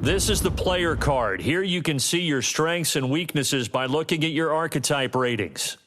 This is the player card. Here you can see your strengths and weaknesses by looking at your archetype ratings.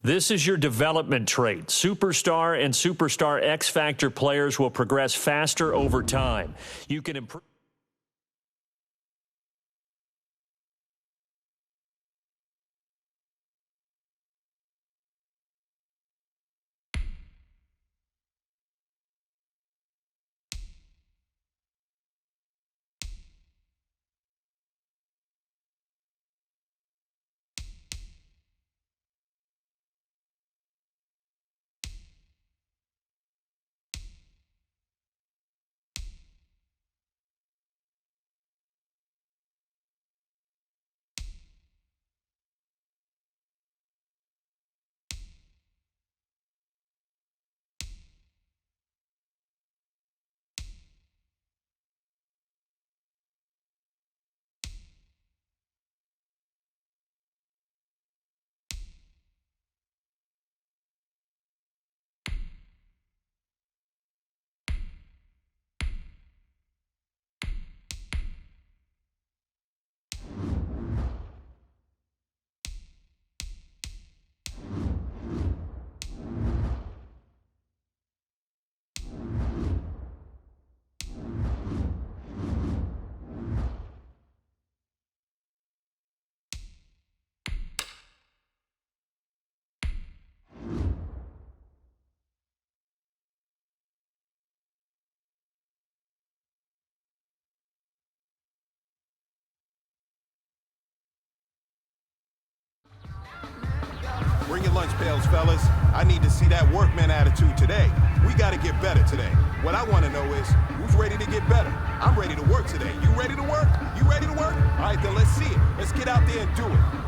This is your development trait. Superstar and Superstar X Factor players will progress faster over time. You can improve. Bring your lunch pails, fellas. I need to see that workman attitude today. We got to get better today. What I want to know is, who's ready to get better? I'm ready to work today. You ready to work? You ready to work? All right, then let's see it. Let's get out there and do it.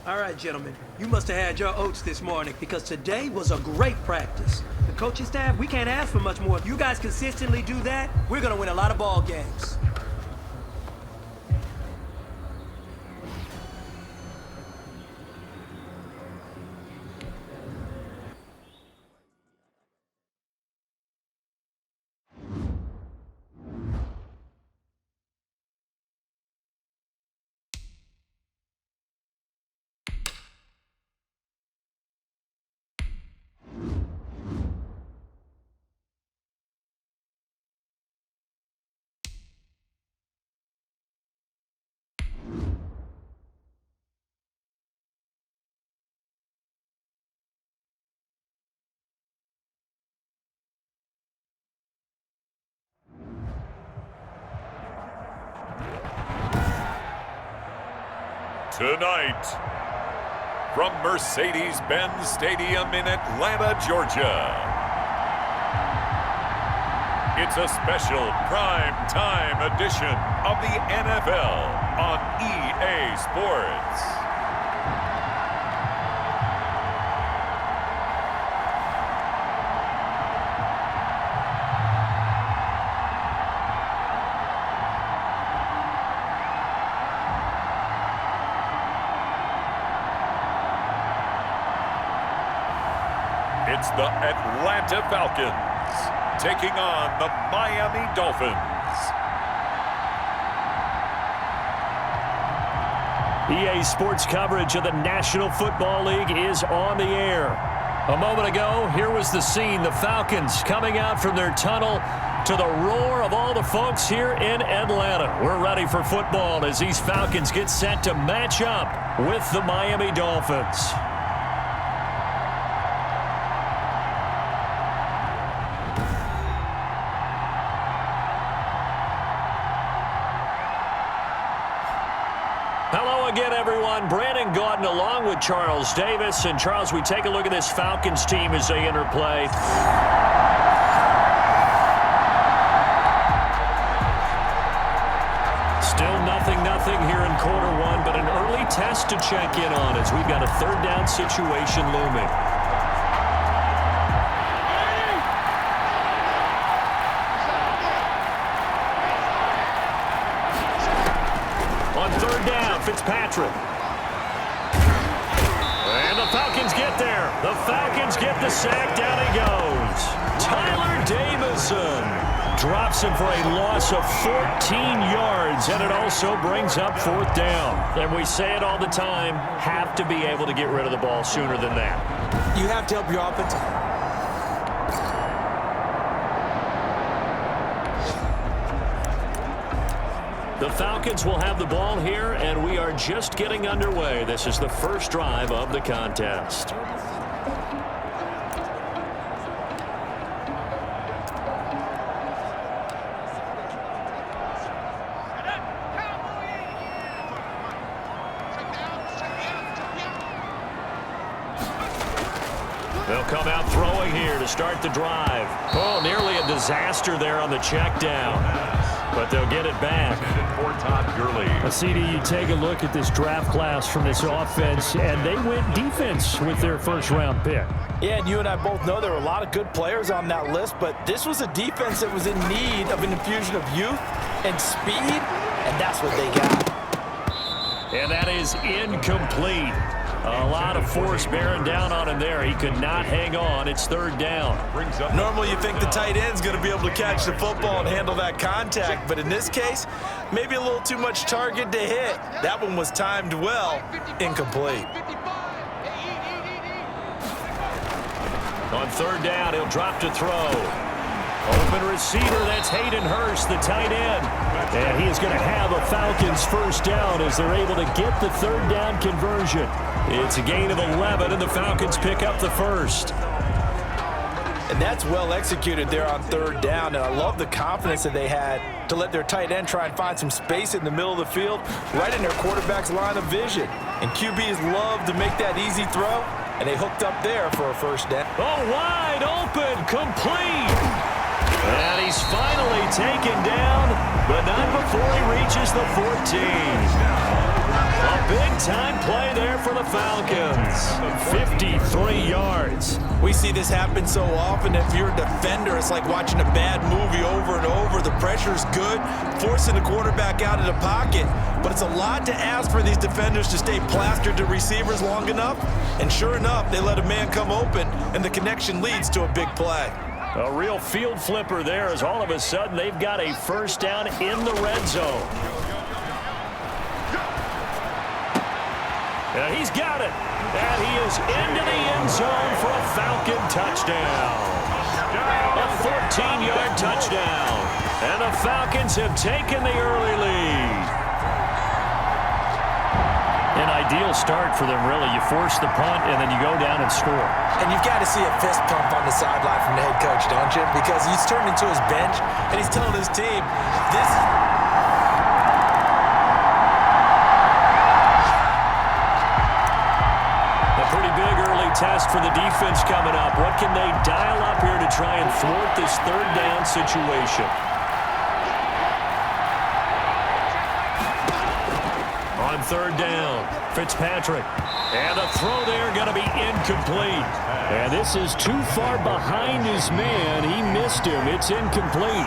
All right, gentlemen, you must have had your oats this morning because today was a great practice. The coaching staff, we can't ask for much more. If you guys consistently do that, we're gonna win a lot of ball games. Tonight, from Mercedes-Benz Stadium in Atlanta, Georgia, it's a special prime time edition of the NFL on EA Sports. It's the Atlanta Falcons taking on the Miami Dolphins. EA Sports coverage of the National Football League is on the air. A moment ago, here was the scene. The Falcons coming out from their tunnel to the roar of all the folks here in Atlanta. We're ready for football as these Falcons get set to match up with the Miami Dolphins. Hello again, everyone. Brandon Gaudin along with Charles Davis. And Charles, we take a look at this Falcons team as they enter play. Still nothing here in quarter one, but an early test to check in on as we've got a third down situation looming. On third down, Fitzpatrick. And the Falcons get there. The Falcons get the sack. Down he goes. Tyler Davison drops him for a loss of 14 yards, and it also brings up fourth down. And we say it all the time, have to be able to get rid of the ball sooner than that. You have to help your offense. The Falcons will have the ball here, and we are just getting underway. This is the first drive of the contest. They'll come out throwing here to start the drive. Oh, nearly a disaster there on the check down. But they'll get it back. CD, you take a look at this draft class from this offense, and they went defense with their first-round pick. Yeah, and you and I both know there were a lot of good players on that list, but this was a defense that was in need of an infusion of youth and speed, and that's what they got. And that is incomplete. A lot of force bearing down on him there. He could not hang on. It's third down. Normally you think the tight end's going to be able to catch the football and handle that contact, but in this case, maybe a little too much target to hit. That one was timed well, incomplete. On third down, he'll drop to throw. Open receiver, that's Hayden Hurst, the tight end. And he is going to have a Falcons first down as they're able to get the third down conversion. It's a gain of 11, and the Falcons pick up the first. And that's well executed there on third down, and I love the confidence that they had to let their tight end try and find some space in the middle of the field, right in their quarterback's line of vision. And QBs love to make that easy throw, and they hooked up there for a first down. Oh, wide open, complete. And he's finally taken down, but not before he reaches the 14. A big-time play there for the Falcons. 53 yards. We see this happen so often. If you're a defender, it's like watching a bad movie over and over. The pressure's good, forcing the quarterback out of the pocket. But it's a lot to ask for these defenders to stay plastered to receivers long enough. And sure enough, they let a man come open, and the connection leads to a big play. A real field flipper there as all of a sudden they've got a first down in the red zone. And he's got it. And he is into the end zone for a Falcon touchdown. A 14-yard touchdown. And the Falcons have taken the early lead. An ideal start for them, really. You force the punt, and then you go down and score. And you've got to see a fist pump on the sideline from the head coach, don't you? Because he's turned into his bench, and he's telling his team, test for the defense coming up. What can they dial up here to try and thwart this third down situation? On third down, Fitzpatrick. And the throw there going to be incomplete. And this is too far behind his man. He missed him. It's incomplete.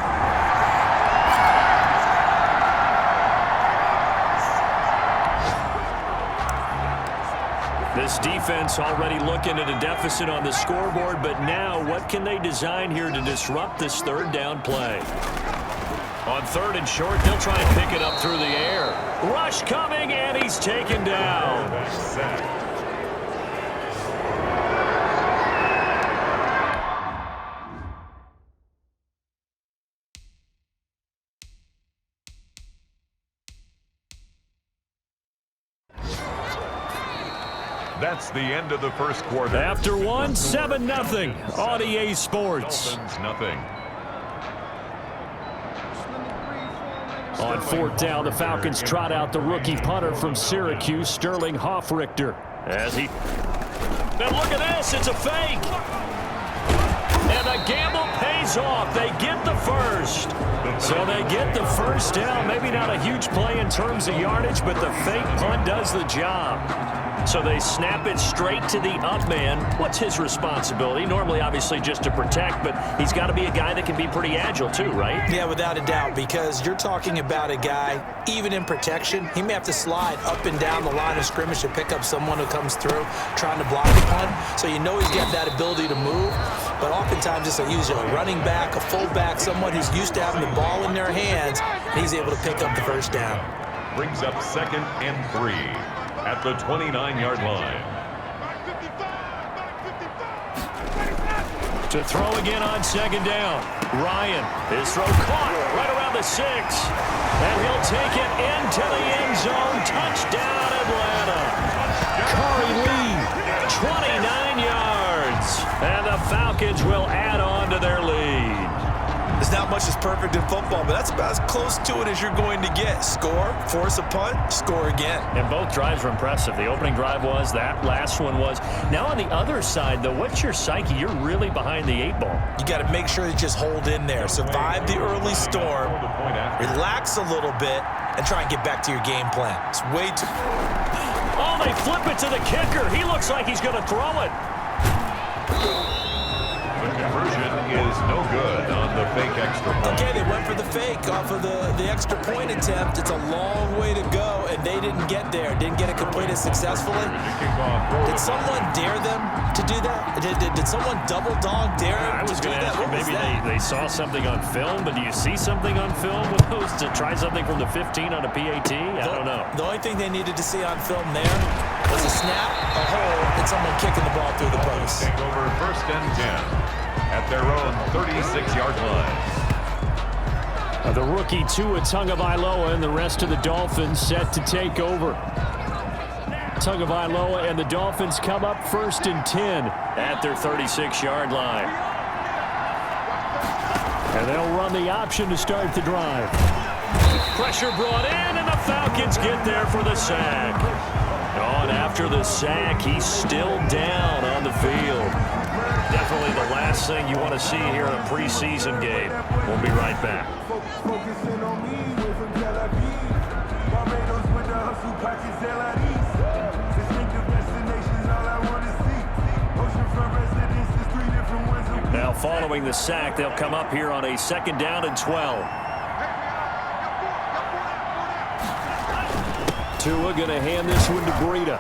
This defense already looking at a deficit on the scoreboard, but now what can they design here to disrupt this third down play? On third and short, they'll try and pick it up through the air. Rush coming, and he's taken down. That's the end of the first quarter. After one, 7-0 on EA Sports. Dolphins nothing. On fourth down, the Falcons trot out the rookie punter from Syracuse, Sterling Hoffrichter. As he... And look at this, it's a fake. And the gamble pays off. They get the first. So they get the first down. Maybe not a huge play in terms of yardage, but the fake punt does the job. So they snap it straight to the up man. What's his responsibility? Normally, obviously, just to protect, but he's got to be a guy that can be pretty agile too, right? Yeah, without a doubt, because you're talking about a guy, even in protection, he may have to slide up and down the line of scrimmage to pick up someone who comes through trying to block the punt. So you know he's got that ability to move, but oftentimes it's usually a running back, a fullback, someone who's used to having the ball in their hands, and he's able to pick up the first down. Brings up 2nd and 3 at the 29-yard line. To throw again on 2nd down. Ryan, his throw caught right around the 6. And he'll take it into the end zone. Touchdown, Atlanta. Corey Lee, 29 yards. And the Falcons will add on to their lead. There's not much that's perfect in football, but that's about as close to it as you're going to get. Score, force a punt, score again. And both drives were impressive. The opening drive was, that last one was. Now on the other side, though, what's your psyche? You're really behind the 8 ball. You got to make sure you just hold in there. Survive the early storm, relax a little bit, and try and get back to your game plan. It's way too... Oh, they flip it to the kicker. He looks like he's going to throw it. The conversion is no good on the fake extra point. Okay, they went for the fake off of the extra point attempt. It's a long way to go, and they didn't get there. Didn't get it completed successfully. Did someone dare them to do that? Did someone double dog dare them to do that? What maybe they saw something on film, but do you see something on film with those to try something from the 15 on a PAT? I don't know. The only thing they needed to see on film there was a snap, a hole, and someone kicking the ball through the post. Take over 1st and 10 at their own 36-yard line. The rookie Tua Tagovailoa and the rest of the Dolphins set to take over. Tagovailoa and the Dolphins come up 1st and 10 at their 36-yard line. And they'll run the option to start the drive. Pressure brought in, and the Falcons get there for the sack. On after the sack, he's still down on the field. Definitely the last thing you want to see here in a preseason game. We'll be right back. Now following the sack, they'll come up here on a 2nd down and 12. Tua going to hand this one to Breida.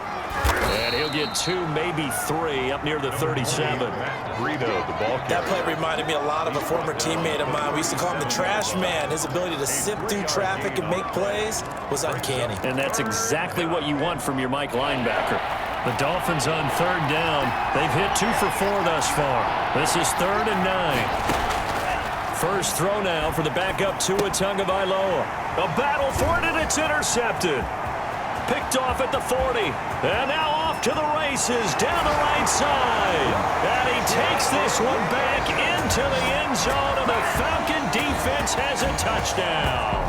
And he'll get 2, maybe 3 up near the 37. Breida, the ball carrier. That play reminded me a lot of a former teammate of mine. We used to call him the trash man. His ability to sift through traffic and make plays was uncanny. And that's exactly what you want from your Mike linebacker. The Dolphins on 3rd down. They've hit 2 for 4 thus far. This is 3rd and 9. First throw now for the backup Tua Tagovailoa. A battle for it, and it's intercepted. Picked off at the 40. And now off to the races down the right side. And he takes this one back into the end zone, and the Falcon defense has a touchdown.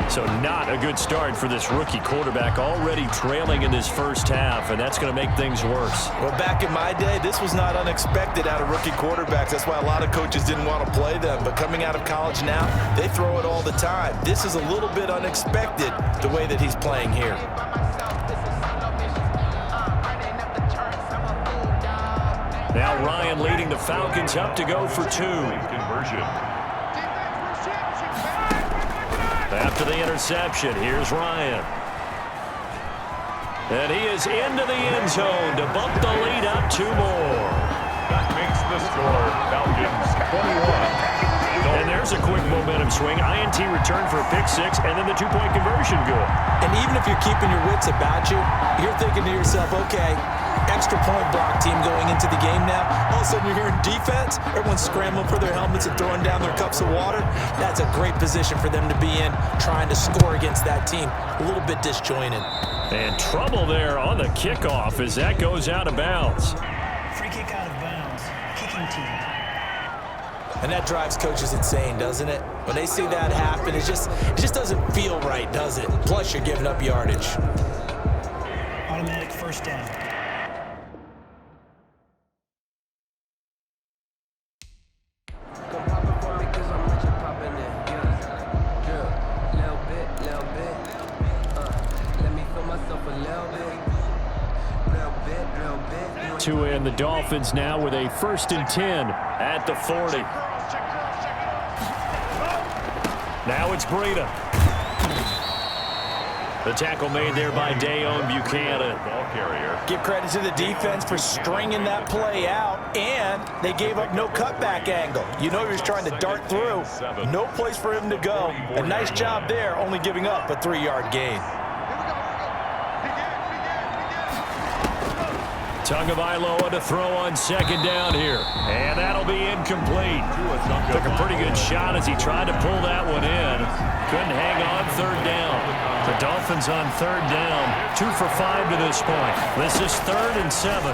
So not a good start for this rookie quarterback, already trailing in this first half, and that's going to make things worse. Well, back in my day, this was not unexpected out of rookie quarterbacks. That's why a lot of coaches didn't want to play them. But coming out of college now, they throw it all the time. This is a little bit unexpected, the way that he's playing here. Now Ryan leading the Falcons up to go for 2. Conversion. After the interception, here's Ryan. And he is into the end zone to bump the lead up 2 more. That makes the score Falcons 21. And there's a quick momentum swing. INT return for a pick-6, and then the 2-point conversion good. And even if you're keeping your wits about you, you're thinking to yourself, okay, extra point block team going into the game now. All of a sudden you're hearing defense. Everyone's scrambling for their helmets and throwing down their cups of water. That's a great position for them to be in, trying to score against that team. A little bit disjointed. And trouble there on the kickoff as that goes out of bounds. Free kick out of bounds. Kicking team. And that drives coaches insane, doesn't it? When they see that happen, it just doesn't feel right, does it? Plus, you're giving up yardage. Automatic first down. And the Dolphins now with a 1st and 10 at the 40. Now it's Breida. The tackle made there by Dayon Buchanan. Ball carrier. Give credit to the defense for stringing that play out, and they gave up no cutback angle. You know he was trying to dart through. No place for him to go. A nice job there, only giving up a 3-yard gain. Tagovailoa to throw on 2nd down here. And that'll be incomplete. Took a pretty good shot as he tried to pull that one in. Couldn't hang on 3rd down. The Dolphins on 3rd down. 2 for 5 to this point. This is 3rd and 7.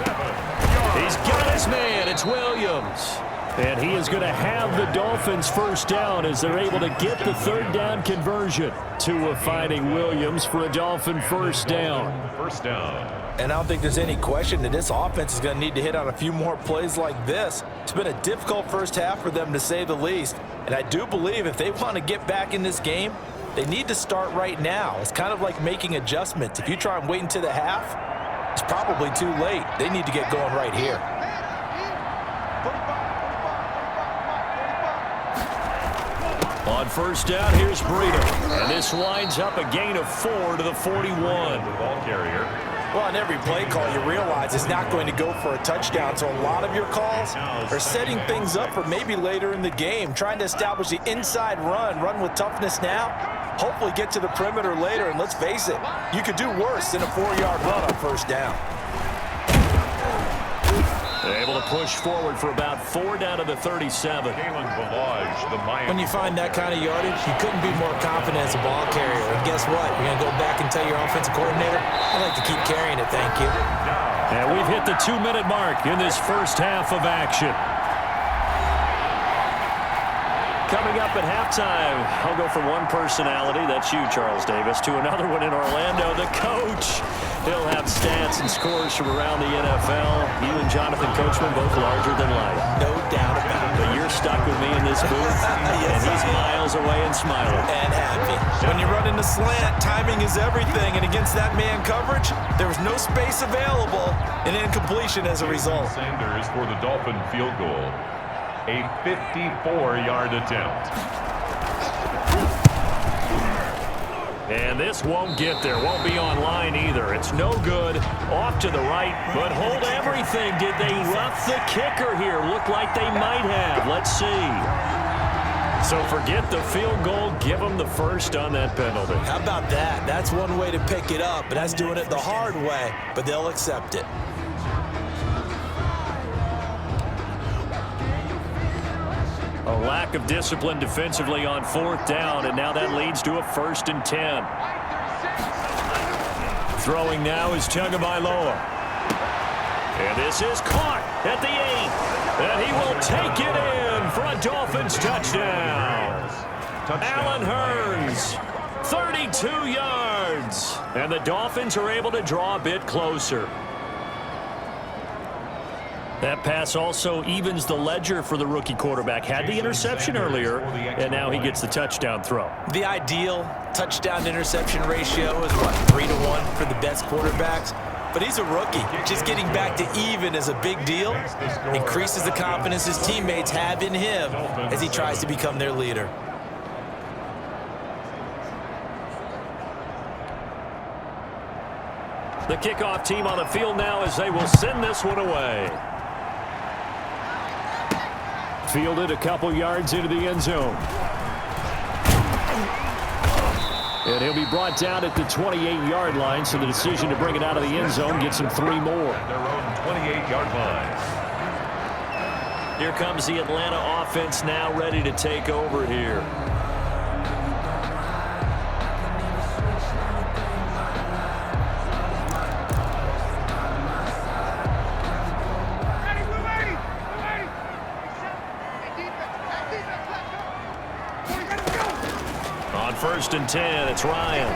He's got his man. It's Williams. And he is going to have the Dolphins 1st down as they're able to get the 3rd down conversion. Tua finding Williams for a Dolphin 1st down. 1st down. And I don't think there's any question that this offense is going to need to hit on a few more plays like this. It's been a difficult first half for them, to say the least. And I do believe if they want to get back in this game, they need to start right now. It's kind of like making adjustments. If you try and wait until the half, it's probably too late. They need to get going right here. On 1st down, here's Breida. And this winds up a gain of 4 to the 41. Ball carrier. Well, on every play call, you realize it's not going to go for a touchdown. So a lot of your calls are setting things up for maybe later in the game, trying to establish the inside run with toughness now, hopefully get to the perimeter later. And let's face it, you could do worse than a 4-yard run on 1st down. They're able to push forward for about 4 down to the 37. When you find that kind of yardage, you couldn't be more confident as a ball carrier. And guess what? You're going to go back and tell your offensive coordinator, I'd like to keep carrying it, thank you. And we've hit the 2-minute mark in this first half of action. Coming up at halftime, I'll go from one personality, that's you, Charles Davis, to another one in Orlando, the coach. He'll have stats and scores from around the NFL. You and Jonathan Coachman both larger than life. No doubt about it. But you're stuck with me in this booth, yes, and he's miles away and smiling. And happy. When you run in the slant, timing is everything, and against that man coverage, there was no space available, and incompletion as a result. Sanders for the Dolphin field goal. A 54-yard attempt. And this won't get there. Won't be online either. It's no good. Off to the right, but hold everything. Did they rough the kicker here? Looked like they might have. Let's see. So forget the field goal. Give them the 1st on that penalty. How about that? That's one way to pick it up, but that's doing it the hard way, but they'll accept it. A lack of discipline defensively on 4th down, and now that leads to a 1st and 10. Throwing now is Tagovailoa. And this is caught at the 8. And he will take it in for a Dolphins touchdown. Allen Hurns 32 yards. And the Dolphins are able to draw a bit closer. That pass also evens the ledger for the rookie quarterback. Had the interception earlier, and now he gets the touchdown throw. The ideal touchdown-interception ratio is, what, 3-to-1 for the best quarterbacks? But he's a rookie. Just getting back to even is a big deal. Increases the confidence his teammates have in him as he tries to become their leader. The kickoff team on the field now as they will send this one away. Fielded a couple yards into the end zone. And he'll be brought down at the 28-yard line, so the decision to bring it out of the end zone gets him 3 more. Their own 28-yard line. Here comes the Atlanta offense now ready to take over here. On 1st and 10, it's Ryan.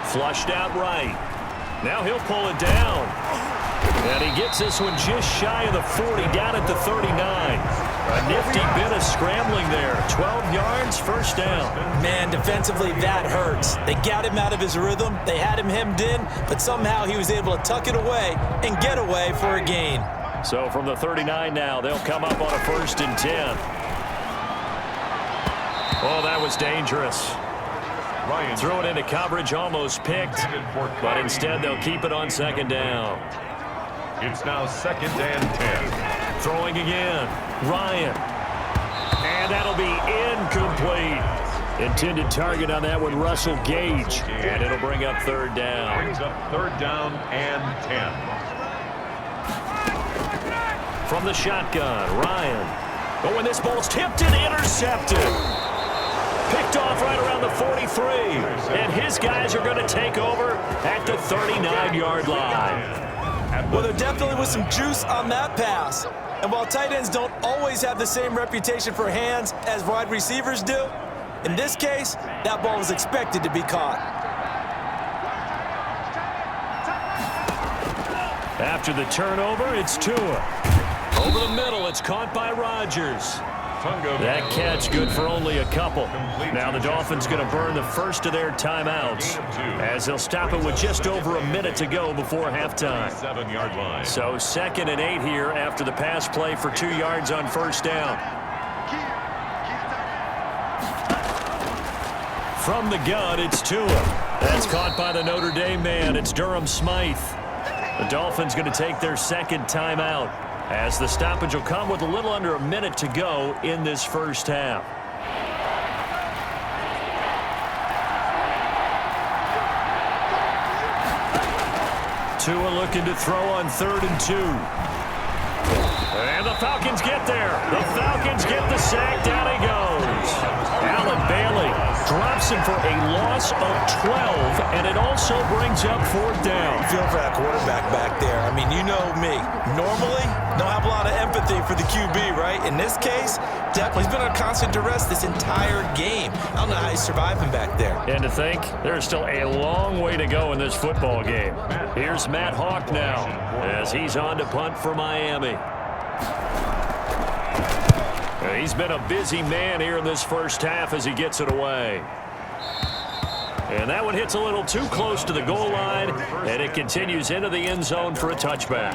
Flushed out right. Now he'll pull it down. And he gets this one just shy of the 40, down at the 39. A nifty bit of scrambling there. 12 yards, first down. Man, defensively, that hurts. They got him out of his rhythm. They had him hemmed in, but somehow he was able to tuck it away and get away for a gain. So from the 39 now, they'll come up on a 1st and 10. Oh, that was dangerous. Ryan Throw it into coverage, almost picked, but instead they'll keep it on 2nd down. It's now 2nd and 10. Throwing again, Ryan. And that'll be incomplete. Intended target on that one, Russell Gage. And it'll bring up 3rd down. Brings up 3rd down and 10. From the shotgun, Ryan. But when this ball's tipped and intercepted. Picked off right around the 43. And his guys are going to take over at the 39-yard line. Well, there definitely was some juice on that pass. And while tight ends don't always have the same reputation for hands as wide receivers do, in this case, that ball was expected to be caught. After the turnover, it's Tua. Over the middle, it's caught by Rodgers. That catch good for only a couple. Now the Dolphins going to burn the first of their timeouts as they'll stop it with just over a minute to go before halftime. 7-yard line. So 2nd and 8 here after the pass play for 2 yards on 1st down. From the gun, it's Tua. That's caught by the Notre Dame man. It's Durham Smythe. The Dolphins going to take their 2nd timeout, as the stoppage will come with a little under a minute to go in this first half. Tua looking to throw on 3rd and 2. And the Falcons get there. The Falcons get the sack. Down he goes. Allen Bailey drops him for a loss of 12, and it also brings up 4th down. Feel for that quarterback back there. I mean, you know me. Normally, don't have a lot of empathy for the QB, right? In this case, definitely he's been under constant duress this entire game. I don't know how he's surviving back there. And to think, there's still a long way to go in this football game. Here's Matt Hawk now as he's on to punt for Miami. He's been a busy man here in this first half as he gets it away. And that one hits a little too close to the goal line, and it continues into the end zone for a touchback.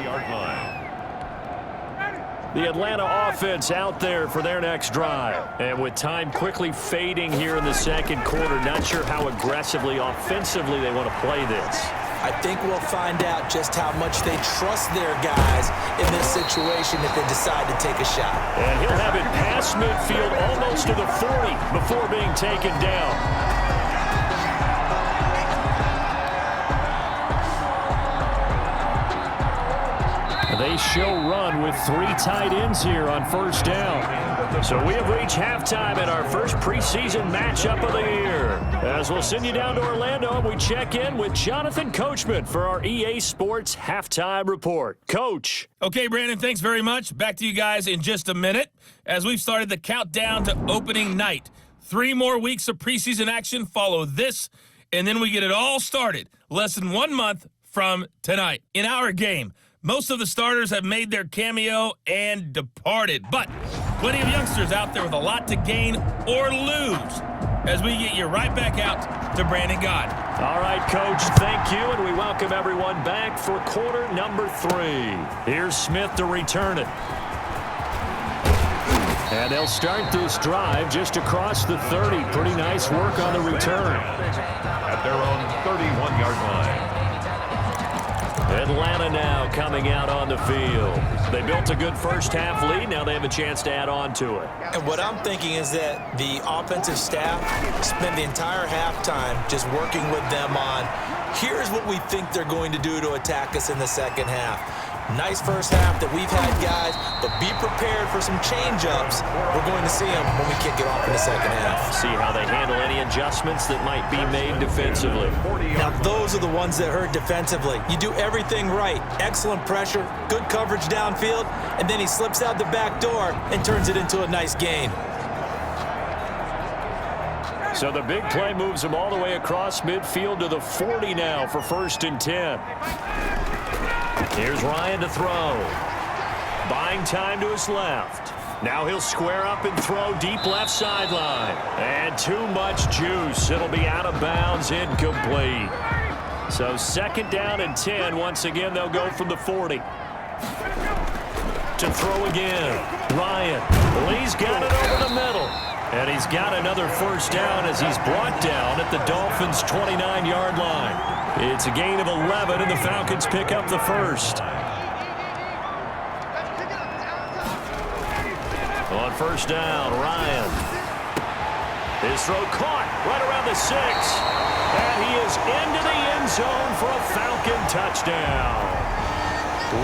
The Atlanta offense out there for their next drive. And with time quickly fading here in the 2nd quarter, not sure how aggressively, offensively they want to play this. I think we'll find out just how much they trust their guys in this situation if they decide to take a shot. And he'll have it past midfield almost to the 40 before being taken down. They show run with 3 tight ends here on 1st down. So we have reached halftime in our first preseason matchup of the year. As we'll send you down to Orlando, and we check in with Jonathan Coachman for our EA Sports Halftime Report. Coach. Okay, Brandon, thanks very much. Back to you guys in just a minute as we've started the countdown to opening night. 3 more weeks of preseason action follow this, and then we get it all started less than 1 month from tonight. In our game, most of the starters have made their cameo and departed, but plenty of youngsters out there with a lot to gain or lose as we get you right back out to Brandon God. All right, Coach, thank you, and we welcome everyone back for quarter number 3. Here's Smith to return it. And they'll start this drive just across the 30. Pretty nice work on the return. At their own 31-yard line. Atlanta now coming out on the field. They built a good first half lead. Now they have a chance to add on to it. And what I'm thinking is that the offensive staff spent the entire halftime just working with them on, here's what we think they're going to do to attack us in the second half. Nice first half that we've had, guys, but be prepared for some change-ups. We're going to see them when we kick it off in the second half. See how they handle any adjustments that might be made defensively. Now, those are the ones that hurt defensively. You do everything right. Excellent pressure, good coverage downfield, and then he slips out the back door and turns it into a nice gain. So the big play moves them all the way across midfield to the 40 now for 1st and 10. Here's Ryan to throw. Buying time to his left. Now he'll square up and throw deep left sideline. And too much juice. It'll be out of bounds, incomplete. So 2nd down and 10. Once again, they'll go from the 40. To throw again. Ryan. Well, he's got it over the middle. And he's got another 1st down as he's brought down at the Dolphins' 29-yard line. It's a gain of 11, and the Falcons pick up the 1st. On 1st down, Ryan. His throw caught right around the 6. And he is into the end zone for a Falcon touchdown.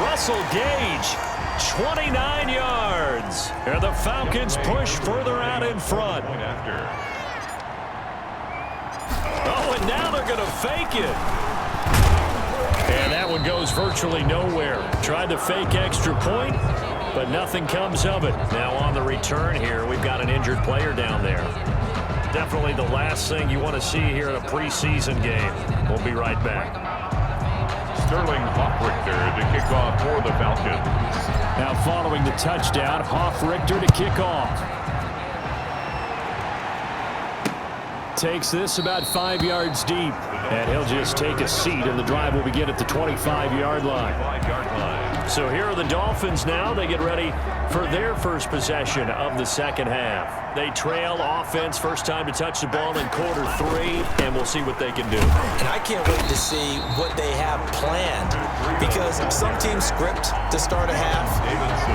Russell Gage, 29 yards. And the Falcons push further out in front. Oh, and now they're going to fake it. And that one goes virtually nowhere. Tried to fake extra point, but nothing comes of it. Now on the return here, we've got an injured player down there. Definitely the last thing you want to see here in a preseason game. We'll be right back. Sterling Hoffrichter to kick off for the Falcons. Now following the touchdown, Hoffrichter to kick off. Takes this about 5 yards deep, and he'll just take a seat, and the drive will begin at the 25-yard line. So here are the Dolphins now. They get ready for their first possession of the second half. They trail offense, first time to touch the ball in quarter 3, and we'll see what they can do. And I can't wait to see what they have planned, because some teams script to start a half.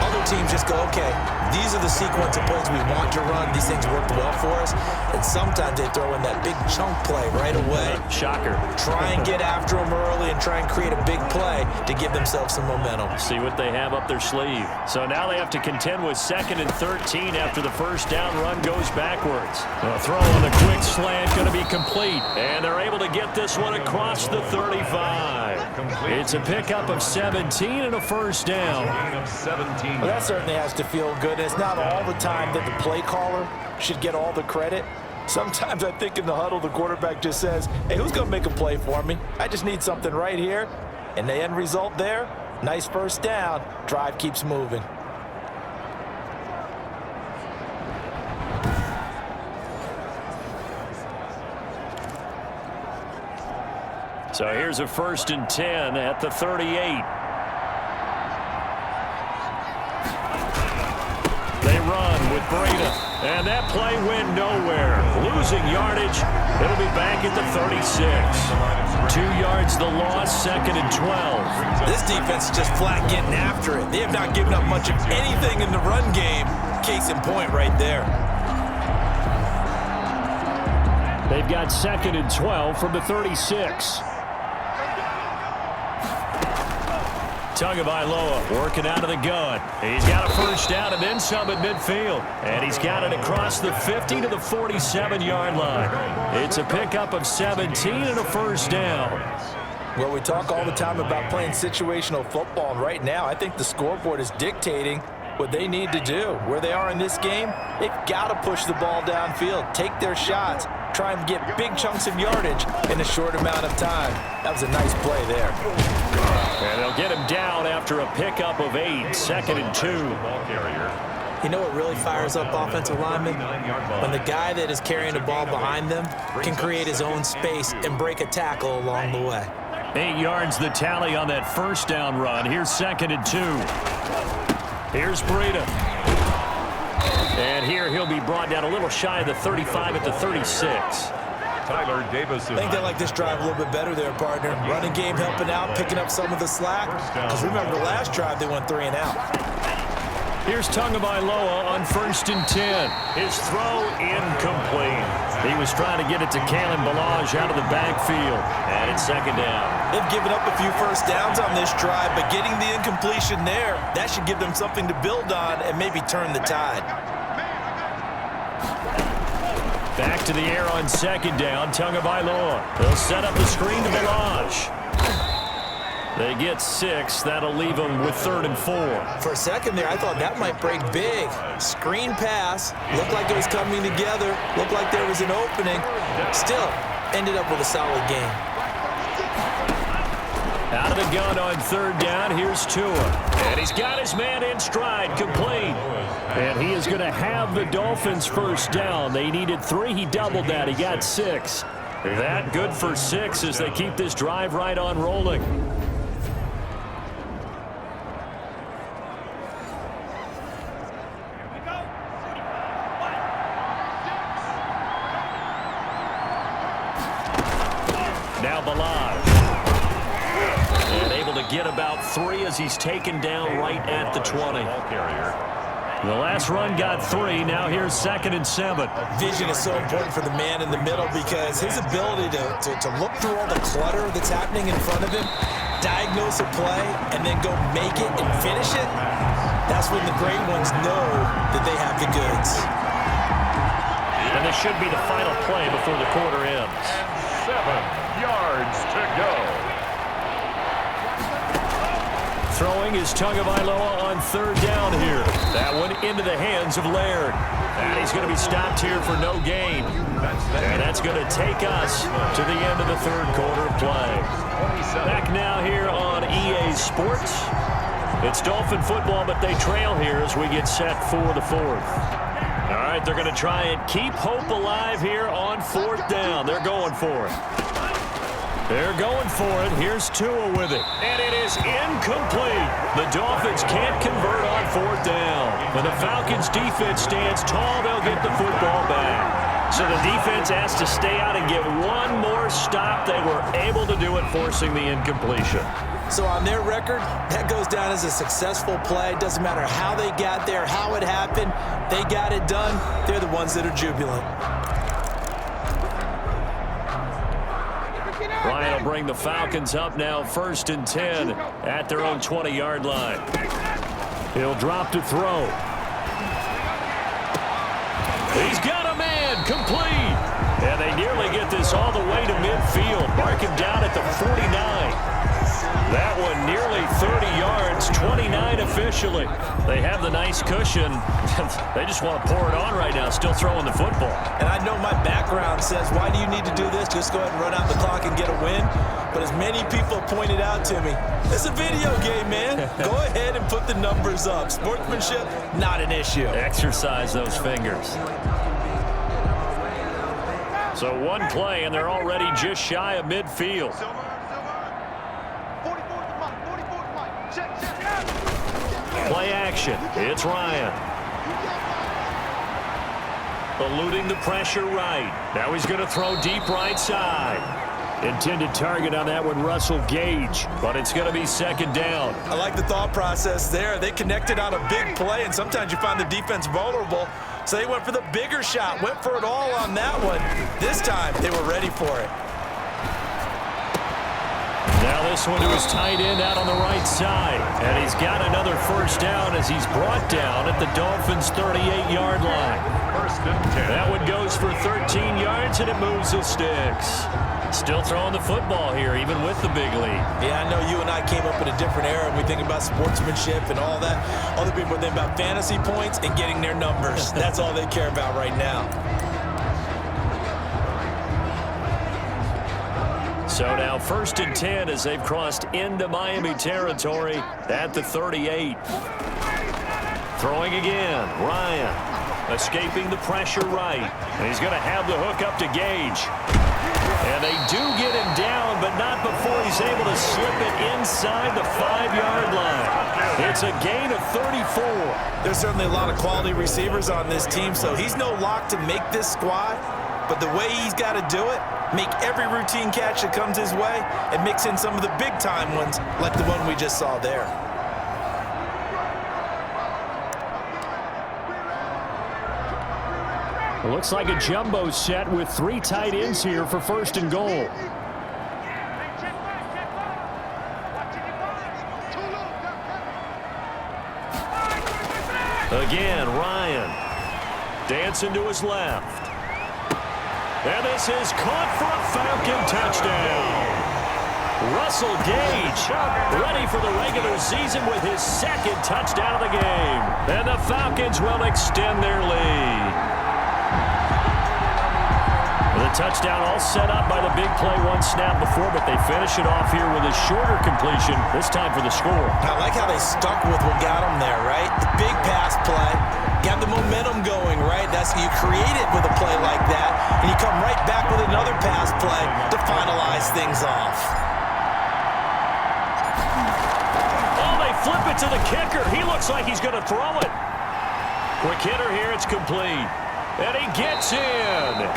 Other teams just go, okay, these are the sequence of plays we want to run. These things worked well for us. And sometimes they throw in that big chunk play right away. Shocker. Try and get after them early and try and create a big play to give themselves some momentum. See what they have up their sleeve. So now they have to contend with 2nd and 13 after the first down run goes backwards. A throw on the quick slant going to be complete. And they're able to get this one across the 35. It's a pickup of 17 and a 1st down. Well, that certainly has to feel good. It's not all the time that the play caller should get all the credit. Sometimes I think in the huddle, the quarterback just says, hey, who's going to make a play for me? I just need something right here. And the end result there, nice 1st down. Drive keeps moving. So here's a 1st and 10 at the 38. They run with Breda, and that play went nowhere. Losing yardage. It'll be back at the 36. 2 yards the loss, 2nd and 12. This defense is just flat getting after it. They have not given up much of anything in the run game. Case in point right there. They've got 2nd and 12 from the 36. Tagovailoa working out of the gun. He's got a 1st down and then some at midfield. And he's got it across the 50 to the 47-yard line. It's a pickup of 17 and a 1st down. Well, we talk all the time about playing situational football, and right now I think the scoreboard is dictating what they need to do. Where they are in this game, they've got to push the ball downfield, take their shots, try and get big chunks of yardage in a short amount of time. That was a nice play there. And they'll get him down after a pickup of 8, 2nd and 2. You know what really fires up offensive linemen? When the guy that is carrying the ball behind them can create his own space and break a tackle along the way. 8 yards the tally on that first down run. Here's 2nd and 2. Here's Breida. And here he'll be brought down a little shy of the 35 at the 36. Tyler Davis. I think they like this drive a little bit better there, partner. Running game helping out, picking up some of the slack. Because remember, the last drive they went 3 and out. Here's Tagovailoa on 1st and 10. His throw incomplete. He was trying to get it to Kalen Ballage out of the backfield. And it's 2nd down. They've given up a few first downs on this drive, but getting the incompletion there, that should give them something to build on and maybe turn the tide. Back to the air on 2nd down. Tagovailoa. They'll set up the screen to Ballage. They get 6. That'll leave them with 3rd and 4. For a second there, I thought that might break big. Screen pass. Looked like it was coming together. Looked like there was an opening. Still, ended up with a solid game. Out of the gun on 3rd down. Here's Tua. And he's got his man in stride. Complete. And he is going to have the Dolphins' first down. They needed 3. He doubled that. He got 6. That good for 6 as they keep this drive right on rolling. Now Ballage. And able to get about 3 as he's taken down right at the 20. The last run got 3. Now here's 2nd and 7. Vision is so important for the man in the middle because his ability to look through all the clutter that's happening in front of him, diagnose a play, and then go make it and finish it, that's when the great ones know that they have the goods. And this should be the final play before the quarter ends. 7 yards to go. Throwing is Tagovailoa on 3rd down here. That one into the hands of Laird. And he's going to be stopped here for no gain. And that's going to take us to the end of the 3rd quarter of play. Back now here on EA Sports. It's Dolphin football, but they trail here as we get set for the 4th. All right, they're going to try and keep hope alive here on 4th down. They're going for it. They're going for it. Here's Tua with it. And it is incomplete. The Dolphins can't convert on 4th down. When the Falcons' defense stands tall, they'll get the football back. So the defense has to stay out and get one more stop. They were able to do it, forcing the incompletion. So on their record, that goes down as a successful play. Doesn't matter how they got there, how it happened. They got it done. They're the ones that are jubilant. Ryan will bring the Falcons up now 1st and 10 at their own 20-yard line. He'll drop to throw. He's got a man, complete. And they nearly get this all the way to midfield. Mark him down at the 49. That one nearly 30 yards, 29 officially. They have the nice cushion. They just want to pour it on right now, still throwing the football. And I know my background says, why do you need to do this? Just go ahead and run out the clock and get a win. But as many people pointed out to me, it's a video game, man. Go ahead and put the numbers up. Sportsmanship, not an issue. Exercise those fingers. So one play, and they're already just shy of midfield. Play action. It's Ryan. Eluding the pressure right. Now he's going to throw deep right side. Intended target on that one, Russell Gage, but it's going to be 2nd down. I like the thought process there. They connected on a big play, and sometimes you find the defense vulnerable. So they went for the bigger shot, went for it all on that one. This time, they were ready for it. Now this one to his tight end out on the right side. And he's got another 1st down as he's brought down at the Dolphins' 38-yard line. 1st and 10. That one goes for 13 yards, and it moves the sticks. Still throwing the football here, even with the big lead. Yeah, I know you and I came up in a different era, and we think about sportsmanship and all that. Other people think about fantasy points and getting their numbers. That's all they care about right now. So now 1st and 10 as they've crossed into Miami territory at the 38. Throwing again, Ryan escaping the pressure right. And he's going to have the hook up to Gage. And they do get him down, but not before he's able to slip it inside the 5-yard line. It's a gain of 34. There's certainly a lot of quality receivers on this team, so he's no lock to make this squad. But the way he's got to do it, make every routine catch that comes his way, and mix in some of the big-time ones like the one we just saw there. It looks like a jumbo set with 3 tight ends here for 1st and goal. Again, Ryan dancing to his left. And this is caught for a Falcon touchdown. Russell Gage ready for the regular season with his 2nd touchdown of the game. And the Falcons will extend their lead. The touchdown all set up by the big play one snap before, but they finish it off here with a shorter completion, this time for the score. I like how they stuck with what got them there, right? The big pass play, got the momentum going, right? That's you create it with a play like that, and you come right back with another pass play to finalize things off. Oh, they flip it to the kicker. He looks like he's going to throw it. Quick hitter here, it's complete. And he gets in.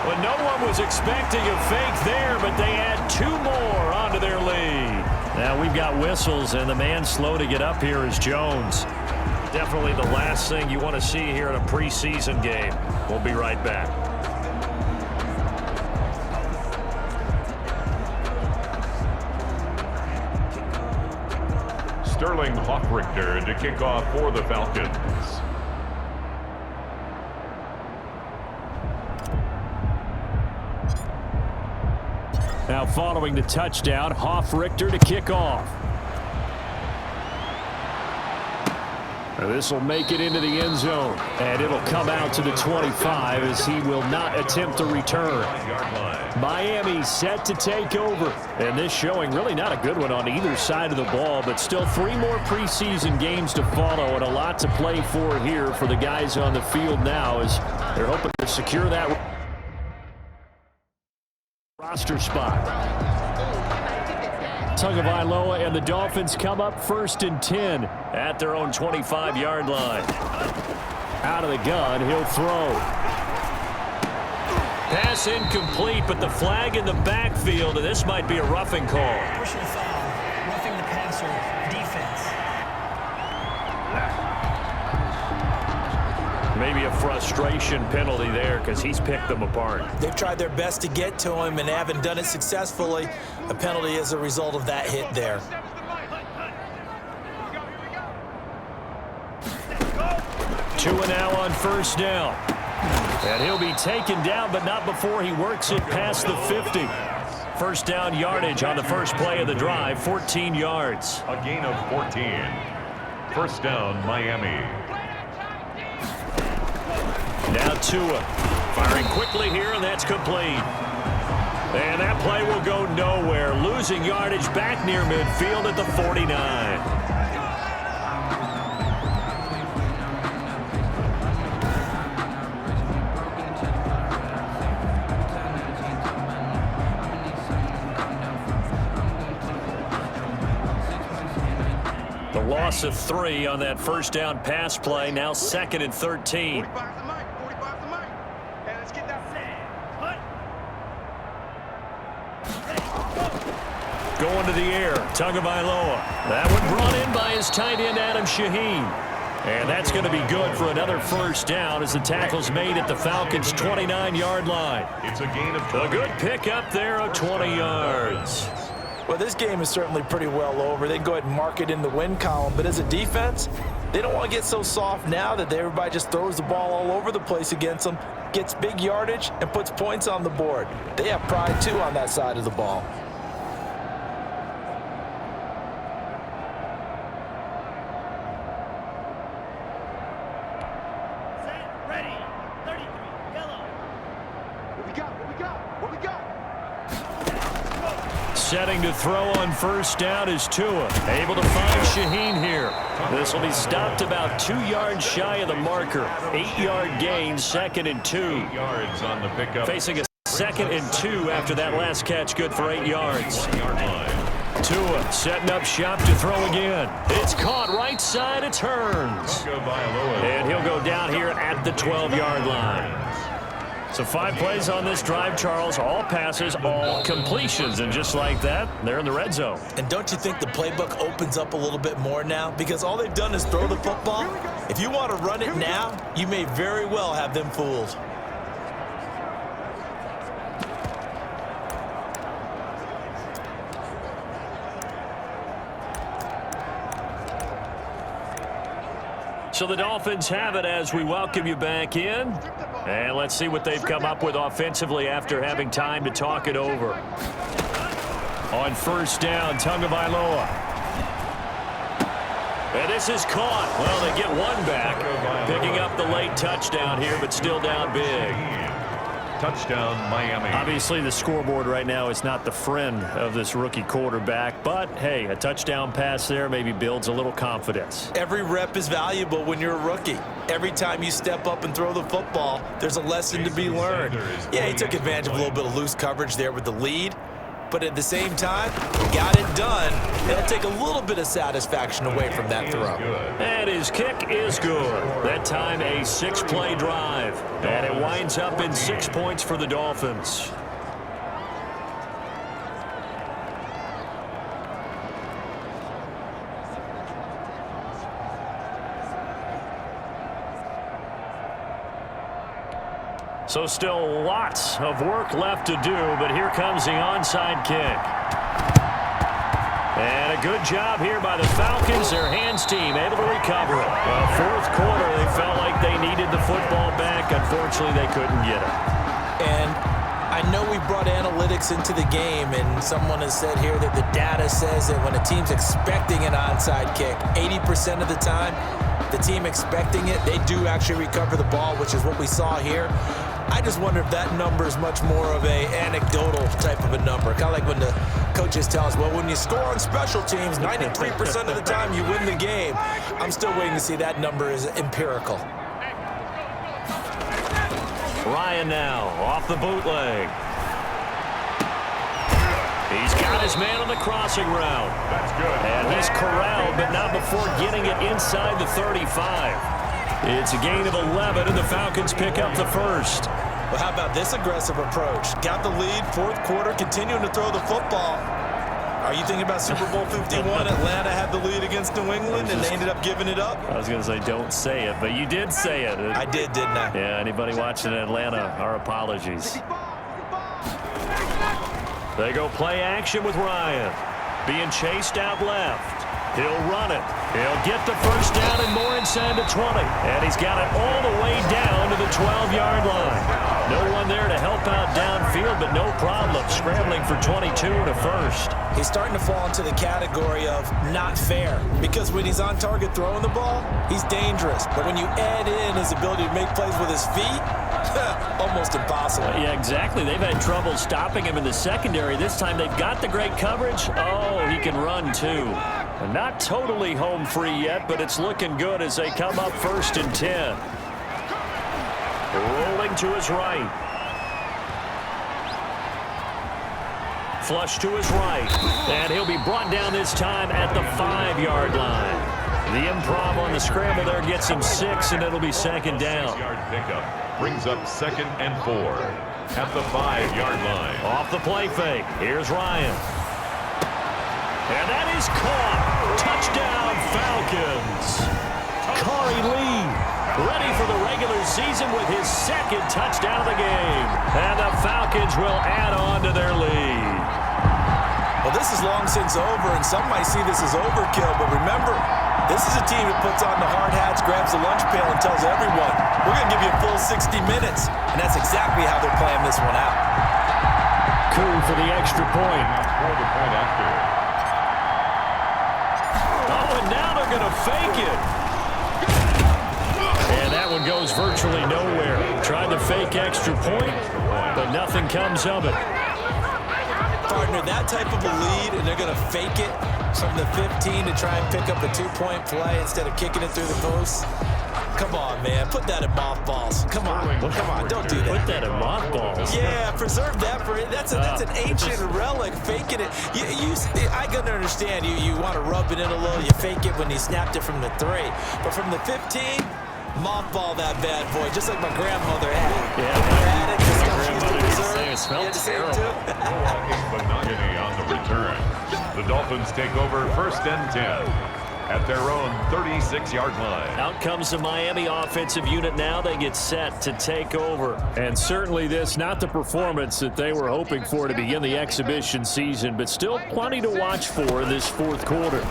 Well, no one was expecting a fake there, but they add 2 more onto their lead. Now we've got whistles, and the man slow to get up here is Jones. Definitely the last thing you want to see here in a preseason game. We'll be right back. Sterling Hoffrichter to kick off for the Falcons. Now following the touchdown, Hoffrichter to kick off. This will make it into the end zone, and it'll come out to the 25 as he will not attempt a return. Miami set to take over, and this showing really not a good one on either side of the ball, but still 3 more preseason games to follow and a lot to play for here for the guys on the field now as they're hoping to secure that roster spot. Tagovailoa and the Dolphins come up 1st and 10 at their own 25-yard line. Out of the gun, he'll throw. Pass incomplete, but the flag in the backfield, and this might be a roughing call. Personal foul, roughing the passer, defense. Maybe a frustration penalty there because he's picked them apart. They've tried their best to get to him and haven't done it successfully. A penalty as a result of that hit there. Two and now on 1st down. And he'll be taken down, but not before he works it past the 50. 1st down yardage on the first play of the drive, 14 yards. A gain of 14. 1st down, Miami. Now Tua firing quickly here, and that's complete. And that play will go nowhere. Losing yardage back near midfield at the 49. The loss of 3 on that 1st down pass play. Now 2nd and 13. Going to the air, Tagovailoa. That one brought in by his tight end, Adam Shaheen. And that's going to be good for another 1st down as the tackle's made at the Falcons' 29-yard line. It's a gain of 20. A good pickup there of 20 yards. Well, this game is certainly pretty well over. They can go ahead and mark it in the win column. But as a defense, they don't want to get so soft now that everybody just throws the ball all over the place against them, gets big yardage, and puts points on the board. They have pride, too, on that side of the ball. Setting to throw on first down is Tua. Able to find Shaheen here. This will be stopped about 2 yards shy of the marker. 8-yard gain, 2nd and 2. 8 yards on the pickup. Facing a 2nd and 2 after that last catch, good for 8 yards. Tua setting up shop to throw again. It's caught right side, it turns. And he'll go down here at the 12-yard line. So 5 plays on this drive, Charles. All passes, all completions. And just like that, they're in the red zone. And don't you think the playbook opens up a little bit more now? Because all they've done is throw the football. If you want to run it now, you may very well have them fooled. So the Dolphins have it as we welcome you back in. And let's see what they've come up with offensively after having time to talk it over. On first down, Tagovailoa. And this is caught. Well, they get one back. Picking up the late touchdown here, but still down big. Touchdown, Miami. Obviously, the scoreboard right now is not the friend of this rookie quarterback. But, hey, a touchdown pass there maybe builds a little confidence. Every rep is valuable when you're a rookie. Every time you step up and throw the football, there's a lesson to be learned. Yeah, he took advantage of a little bit of loose coverage there with the lead. But at the same time, he got it done. It'll take a little bit of satisfaction away from that throw. And his kick is good. That time a 6-play drive. And it winds up in 6 points for the Dolphins. So still lots of work left to do, but here comes the onside kick. And a good job here by the Falcons, their hands team, able to recover it. Well, fourth quarter, they felt like they needed the football back. Unfortunately, they couldn't get it. And I know we brought analytics into the game, and someone has said here that the data says that when a team's expecting an onside kick, 80% of the time, the team expecting it, they do actually recover the ball, which is what we saw here. I just wonder if that number is much more of a anecdotal type of a number. Kind of like when the coaches tell us, well, when you score on special teams, 93% of the time you win the game. I'm still waiting to see that number is empirical. Ryan now off the bootleg. He's got his man on the crossing route. That's good. And he's corralled, but not before getting it inside the 35. It's a gain of 11, and the Falcons pick up the first. Well, how about this aggressive approach? Got the lead, fourth quarter, continuing to throw the football. Are you thinking about Super Bowl 51? Atlanta had the lead against New England, and they ended up giving it up? I was going to say don't say it, but you did say it. I did, didn't I? Yeah, anybody watching in Atlanta, our apologies. They go play action with Ryan. Being chased out left. He'll run it. He'll get the first down and more inside the 20. And he's got it all the way down to the 12-yard line. No one there to help out downfield, but no problem. Scrambling for 22 and a first. He's starting to fall into the category of not fair. Because when he's on target throwing the ball, he's dangerous. But when you add in his ability to make plays with his feet, almost impossible. Yeah, exactly. They've had trouble stopping him in the secondary. This time they've got the great coverage. Oh, he can run too. Not totally home free yet, but it's looking good as they come up 1st and 10. Rolling to his right. Flush to his right. And he'll be brought down this time at the 5-yard line. The improv on the scramble there gets him 6, and it'll be 2nd down. 6-yard pickup brings up 2nd and 4 at the 5-yard line. Off the play fake. Here's Ryan. And that is caught. Touchdown, Falcons. Corey Lee ready for the regular season with his 2nd touchdown of the game. And the Falcons will add on to their lead. Well, this is long since over, and some might see this as overkill, but remember, this is a team that puts on the hard hats, grabs the lunch pail, and tells everyone, we're going to give you a full 60 minutes, and that's exactly how they're playing this one out. Koo for the extra point. For the point after. Oh, and now they're going to fake it. And that one goes virtually nowhere. Tried to fake extra point, but nothing comes of it. Partner, that type of a lead, and they're going to fake it from the 15 to try and pick up a 2-point play instead of kicking it through the post. Come on, man. Put that in mothballs. Come on. Don't do that. Put that in mothballs. Yeah, preserve that for it. That's an ancient relic. Faking it. I can understand. You want to rub it in a little. You fake it when you snapped it from the 3. But from the 15, mothball that bad boy, just like my grandmother had. Yeah, had it. my grandmother did the same. It smelled terrible. But not any on the return. The Dolphins take over 1st and 10 at their own 36-yard line. Out comes the Miami offensive unit now. They get set to take over. And certainly this, not the performance that they were hoping for to begin the exhibition season, but still plenty to watch for in this 4th quarter.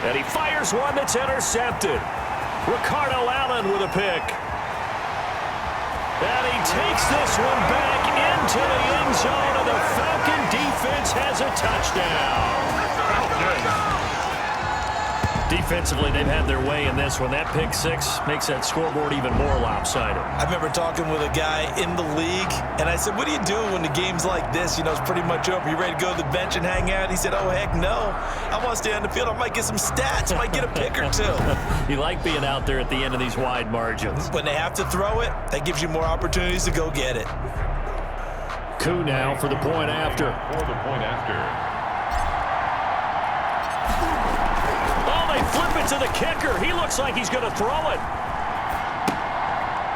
And he fires one that's intercepted. Ricardo Allen with a pick. And he takes this one back into the end zone, and the Falcon defense has a touchdown. Defensively, they've had their way in this one. That pick 6 makes that scoreboard even more lopsided. I remember talking with a guy in the league, and I said, what do you do when the game's like this? You know, it's pretty much over. You ready to go to the bench and hang out? He said, oh, heck no. I want to stay on the field. I might get some stats. I might get a pick or 2. You like being out there at the end of these wide margins. When they have to throw it, that gives you more opportunities to go get it. Koo now for the point after. For the point after. Flip it to the kicker. He looks like he's going to throw it.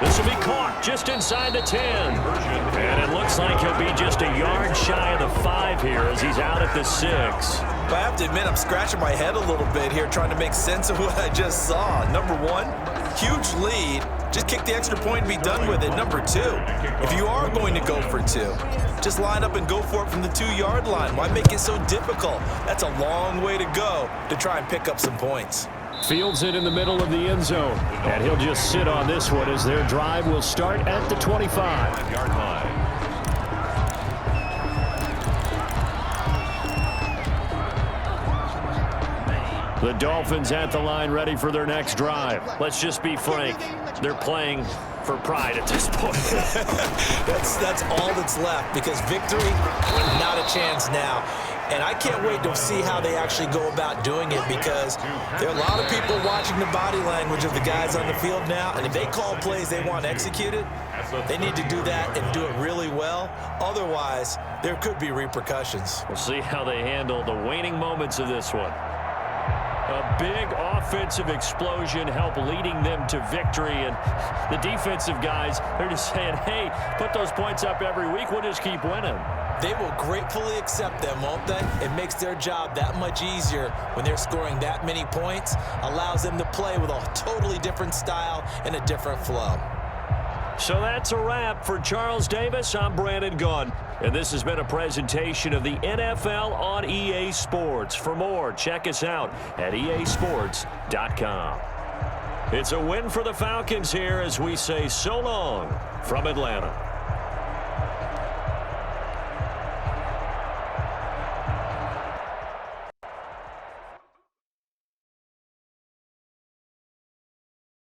This will be caught just inside the 10. And it looks like he'll be just a yard shy of the 5 here as he's out at the 6. But I have to admit, I'm scratching my head a little bit here trying to make sense of what I just saw. Number 1, huge lead. Just kick the extra point and be done with it. Number 2, if you are going to go for 2, just line up and go for it from the 2-yard line. Why make it so difficult? That's a long way to go to try and pick up some points. Fields it in the middle of the end zone. And he'll just sit on this one as their drive will start at the 25-yard line. The Dolphins at the line ready for their next drive. Let's just be frank. They're playing for pride at this point. That's all that's left because victory, not a chance now. And I can't wait to see how they actually go about doing it because there are a lot of people watching the body language of the guys on the field now. And if they call plays they want executed, they need to do that and do it really well. Otherwise, there could be repercussions. We'll see how they handle the waning moments of this one. A big offensive explosion help leading them to victory, and the defensive guys, they're just saying, hey, put those points up every week, we'll just keep winning. They will gratefully accept them, won't they? It makes their job that much easier when they're scoring that many points, allows them to play with a totally different style and a different flow. So that's a wrap for Charles Davis. I'm Brandon Gunn, and this has been a presentation of the NFL on EA Sports. For more, check us out at easports.com. It's a win for the Falcons here as we say so long from Atlanta.